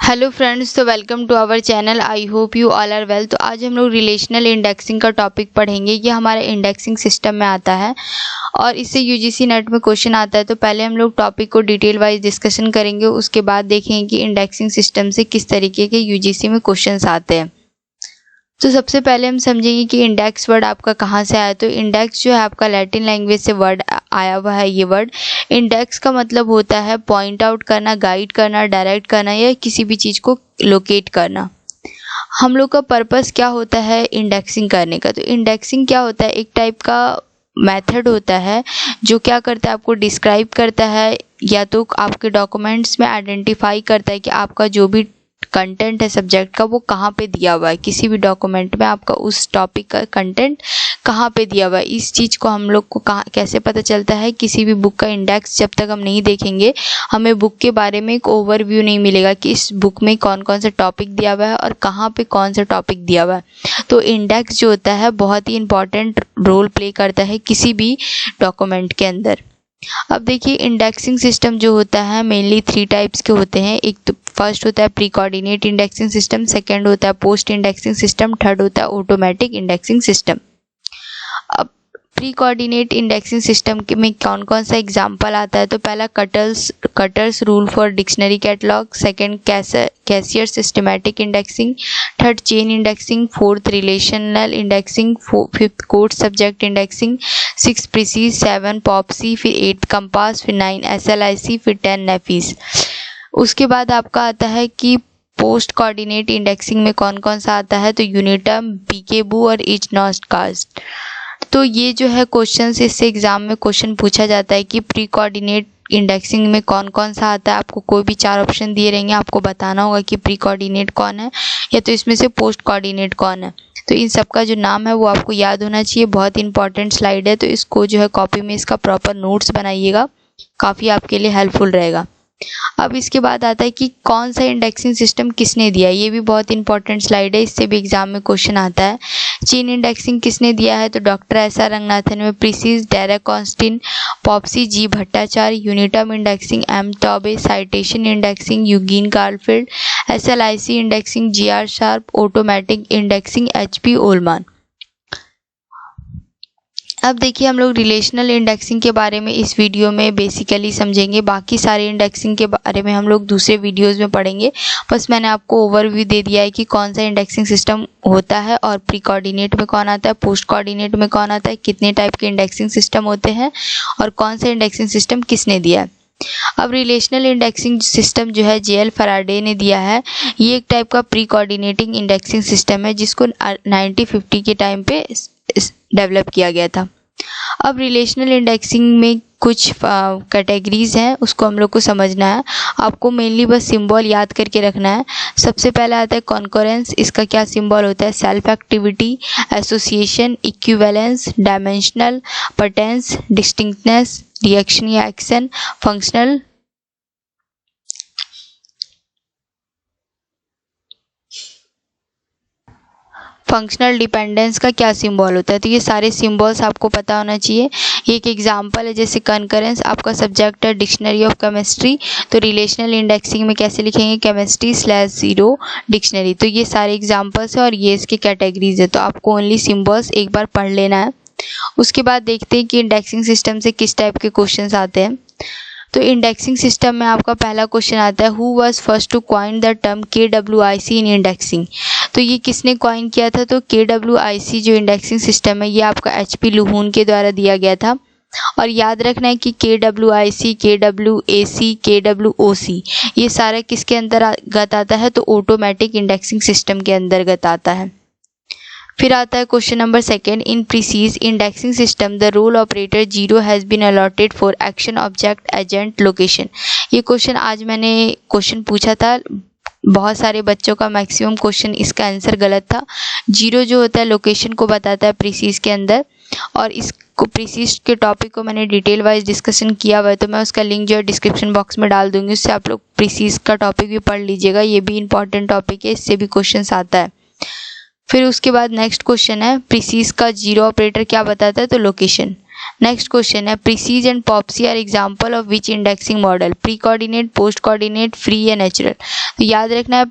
Hello friends, तो welcome to our channel. I hope you all are well. तो आज हम लोग रिलेशनल इंडेक्सिंग का टॉपिक पढ़ेंगे। ये हमारे इंडेक्सिंग सिस्टम में आता है और इससे यूजीसी नेट में क्वेश्चन आता है। तो पहले हम लोग टॉपिक को डिटेल वाइज डिस्कशन करेंगे, उसके बाद देखेंगे कि इंडेक्सिंग सिस्टम से किस तरीके के यूजीसी में क्वेश्चन आते हैं। तो सबसे पहले हम समझेंगे कि इंडेक्स वर्ड आपका कहाँ से आया। तो इंडेक्स जो है आपका लैटिन लैंग्वेज से वर्ड आया हुआ है। ये वर्ड इंडेक्स का मतलब होता है पॉइंट आउट करना, गाइड करना, डायरेक्ट करना या किसी भी चीज़ को लोकेट करना। हम लोग का पर्पस क्या होता है इंडेक्सिंग करने का। तो इंडेक्सिंग क्या होता है, एक टाइप का मेथड होता है जो क्या करता है, आपको डिस्क्राइब करता है या तो आपके डॉक्यूमेंट्स में आइडेंटिफाई करता है कि आपका जो भी कंटेंट है सब्जेक्ट का वो कहाँ पे दिया हुआ है। किसी भी डॉक्यूमेंट में आपका उस टॉपिक का कंटेंट कहाँ पे दिया हुआ है, इस चीज़ को हम लोग को कैसे पता चलता है। किसी भी बुक का इंडेक्स जब तक हम नहीं देखेंगे हमें बुक के बारे में एक ओवरव्यू नहीं मिलेगा कि इस बुक में कौन कौन सा टॉपिक दिया हुआ है और कहाँ पे कौन सा टॉपिक दिया हुआ है। तो इंडेक्स जो होता है बहुत ही इंपॉर्टेंट रोल प्ले करता है किसी भी डॉक्यूमेंट के अंदर। अब देखिए इंडेक्सिंग सिस्टम जो होता है मेनली 3 टाइप्स के होते हैं। एक तो फर्स्ट होता है pre coordinate indexing system, second होता है पोस्ट इंडेक्सिंग सिस्टम, थर्ड होता है ऑटोमेटिक इंडेक्सिंग सिस्टम। अब प्री कोऑर्डिनेट इंडेक्सिंग सिस्टम में कौन कौन सा एग्जांपल आता है। तो पहला cutters rule for dictionary catalogue, second cashier systematic indexing, third chain indexing, fourth relational indexing, fifth code subject indexing, 6 प्रीसीज, 7 papacy, फिर 8 कंपास, फिर 9 एसएलआईसी, फिर 10 नेफीस। उसके बाद आपका आता है कि पोस्ट कोऑर्डिनेट इंडेक्सिंग में कौन कौन सा आता है। तो यूनिटम, पीकेबू और इचनॉस्टकास्ट। तो ये जो है क्वेश्चन इससे एग्जाम में क्वेश्चन पूछा जाता है कि प्री कोऑर्डिनेट इंडेक्सिंग में कौन कौन सा आता है। आपको कोई भी 4 ऑप्शन दिए रहेंगे, आपको बताना होगा कि प्री कोऑर्डिनेट कौन है या तो इसमें से पोस्ट कोऑर्डिनेट कौन है। तो इन सब का जो नाम है वो आपको याद होना चाहिए। बहुत इंपॉर्टेंट स्लाइड है, तो इसको जो है कॉपी में इसका प्रॉपर नोट्स बनाइएगा, काफ़ी आपके लिए हेल्पफुल रहेगा। अब इसके बाद आता है कि कौन सा इंडेक्सिंग सिस्टम किसने दिया है। ये भी बहुत इंपॉर्टेंट स्लाइड है, इससे भी एग्जाम में क्वेश्चन आता है। चेन इंडेक्सिंग किसने दिया है। तो डॉक्टर एस.आर. रंगनाथन में, प्रीसीज डेरेक कॉन्स्टिन, POPSI G Bhattacharya, uniterm indexing M Taube, citation indexing Eugene Garfield, SLIC indexing G R. Sharp, automatic indexing H P. ओलमान। अब देखिए हम लोग रिलेशनल इंडेक्सिंग के बारे में इस वीडियो में बेसिकली समझेंगे। बाकी सारे इंडेक्सिंग के बारे में हम लोग दूसरे वीडियोस में पढ़ेंगे। बस मैंने आपको ओवरव्यू दे दिया है कि कौन सा इंडेक्सिंग सिस्टम होता है और प्री कोऑर्डिनेट में कौन आता है, पोस्ट कोऑर्डिनेट में कौन आता है, कितने टाइप के इंडेक्सिंग सिस्टम होते हैं और कौन सा इंडेक्सिंग सिस्टम किसने दिया है। अब रिलेशनल इंडेक्सिंग सिस्टम जो है जे.एल. फैराडे ने दिया है। ये एक टाइप का प्री कोऑर्डिनेटिंग इंडेक्सिंग सिस्टम है जिसको 1950 के टाइम पे डेवलप किया गया था। अब रिलेशनल इंडेक्सिंग में कुछ कैटेगरीज हैं, उसको हम लोग को समझना है। आपको मेनली बस सिंबल याद करके रखना है। सबसे पहला आता है कॉन्करेंस। इसका क्या सिंबल होता है। Self activity, association, equivalence, dimensional, पर्टेंस, डिस्टिंक्टनेस, रिएक्शन या एक्शन, फंक्शनल, फंक्शनल डिपेंडेंस का क्या सिंबल होता है। तो ये सारे सिंबल्स आपको पता होना चाहिए। एक एग्जांपल है जैसे कनकरेंस, आपका सब्जेक्ट है डिक्शनरी ऑफ केमिस्ट्री, तो रिलेशनल इंडेक्सिंग में कैसे लिखेंगे, केमिस्ट्री/0 डिक्शनरी। तो ये सारे एग्जांपल्स है और ये इसके कैटेगरीज है। तो आपको ओनली सिंबल्स एक बार पढ़ लेना है। उसके बाद देखते हैं कि इंडेक्सिंग सिस्टम से किस टाइप के क्वेश्चन आते हैं। तो इंडेक्सिंग सिस्टम में आपका पहला क्वेश्चन आता है, who was first to coin the term KWIC in indexing. तो ये किसने कॉइन किया था। तो KWIC जो इंडेक्सिंग सिस्टम है ये आपका HP लुहून के द्वारा दिया गया था। और याद रखना है कि KWIC, KWAC, KWOC ये सारा किसके अंतर्गत आता है। तो ऑटोमेटिक इंडेक्सिंग सिस्टम के अंतर्गत आता है। फिर आता है question number 2, in PRECIS indexing system the role operator 0 has been allotted for action, object, agent, location. ये क्वेश्चन आज मैंने क्वेश्चन पूछा था, बहुत सारे बच्चों का मैक्सिमम क्वेश्चन इसका आंसर गलत था। 0 जो होता है लोकेशन को बताता है प्रीसीज के अंदर, और इसको प्रीसीज के टॉपिक को मैंने डिटेल वाइज डिस्कशन किया हुआ है, तो मैं उसका लिंक जो है डिस्क्रिप्शन बॉक्स में डाल दूंगी, उससे आप लोग प्रीसीज का टॉपिक भी पढ़ लीजिएगा। ये भी इंपॉर्टेंट टॉपिक है, इससे भी क्वेश्चन आता है। फिर उसके बाद नेक्स्ट क्वेश्चन है, प्रीसीज का 0 ऑपरेटर क्या बताता है। तो लोकेशन। नेक्स्ट क्वेश्चन है PRECIS and POPSI are example of which indexing model, pre coordinate, post coordinate, free या नेचुरल। तो याद रखना है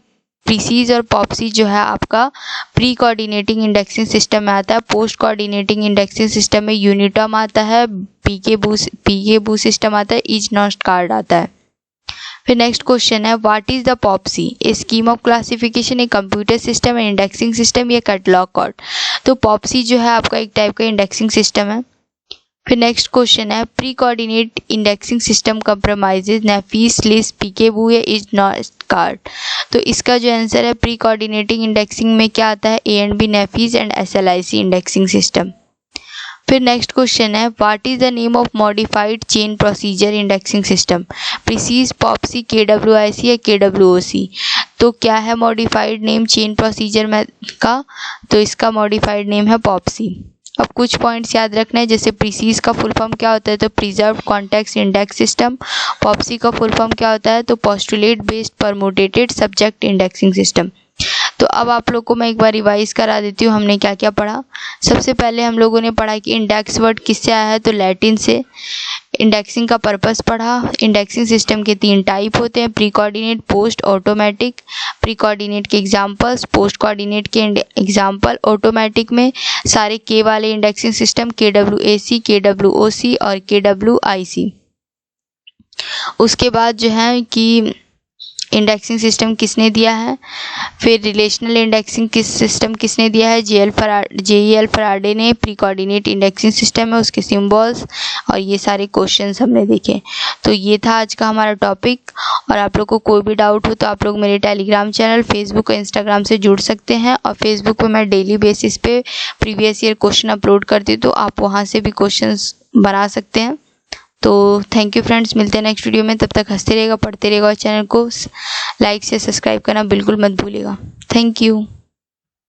प्रीसीज और पॉप्सी जो है आपका प्री कोऑर्डिनेटिंग इंडेक्सिंग सिस्टम में आता है, पोस्ट कोऑर्डिनेटिंग इंडेक्सिंग सिस्टम में यूनिटॉम आता है, पीके बू सिस्टम आता है, इच नॉस्ट कार्ड आता है। फिर नेक्स्ट क्वेश्चन है what is the Popsy, A scheme of classification, a computer system, A indexing system या कैटलॉग कॉर्ड। तो पॉप्सी जो है आपका एक टाइप का इंडेक्सिंग सिस्टम है। फिर नेक्स्ट क्वेश्चन है pre coordinate indexing system compromises NEPHIS, list, peekaboo या इज नॉट कार्ड। तो इसका जो आंसर है प्री कोऑर्डिनेटिंग इंडेक्सिंग में क्या आता है, A and B, NEPHIS and SLIC indexing system. फिर नेक्स्ट क्वेश्चन है what is the name of modified chain procedure indexing system, PRECIS, POPSI, KWIC या केडब्ल्यूओसी। तो क्या है मॉडिफाइड नेम चेन प्रोसीजर में का, तो इसका मॉडिफाइड नेम है पॉप्सी। अब कुछ पॉइंट्स याद रखना है, जैसे प्रीसीज का फुल फॉर्म क्या होता है, तो preserved context index system. POPSI का फुल फॉर्म क्या होता है, तो postulate based permutated subject indexing system. तो अब आप लोग को मैं एक बार रिवाइज करा देती हूँ हमने क्या क्या पढ़ा। सबसे पहले हम लोगों ने पढ़ा कि इंडेक्स वर्ड किससे आया है, तो लैटिन से। इंडेक्सिंग का पर्पस पढ़ा। इंडेक्सिंग सिस्टम के 3 टाइप होते हैं, pre coordinate, post, automatic. Pre coordinate के एग्जांपल्स, पोस्ट कोऑर्डिनेट के एग्जांपल। ऑटोमेटिक में सारे के वाले इंडेक्सिंग सिस्टम केडब्ल्यूएसी, केडब्ल्यूओसी और केडब्ल्यूआईसी। उसके बाद जो है कि इंडेक्सिंग सिस्टम किसने दिया है, फिर रिलेशनल इंडेक्सिंग सिस्टम किसने दिया है, जेईएल फराडे ने। प्री कोऑर्डिनेट इंडेक्सिंग सिस्टम है, उसके सिंबल्स और ये सारे क्वेश्चंस हमने देखे। तो ये था आज का हमारा टॉपिक। और आप लोग को कोई भी डाउट हो तो आप लोग मेरे टेलीग्राम चैनल, फेसबुक और इंस्टाग्राम से जुड़ सकते हैं। और फेसबुक पे मैं डेली बेसिस पे प्रीवियस ईयर क्वेश्चन अपलोड करती हूँ, तो आप वहाँ से भी क्वेश्चंस बना सकते हैं। तो थैंक यू फ्रेंड्स, मिलते हैं नेक्स्ट वीडियो में। तब तक हंसते रहेगा, पढ़ते रहेगा और चैनल को लाइक से सब्सक्राइब करना बिल्कुल मत भूलिएगा। Thank you.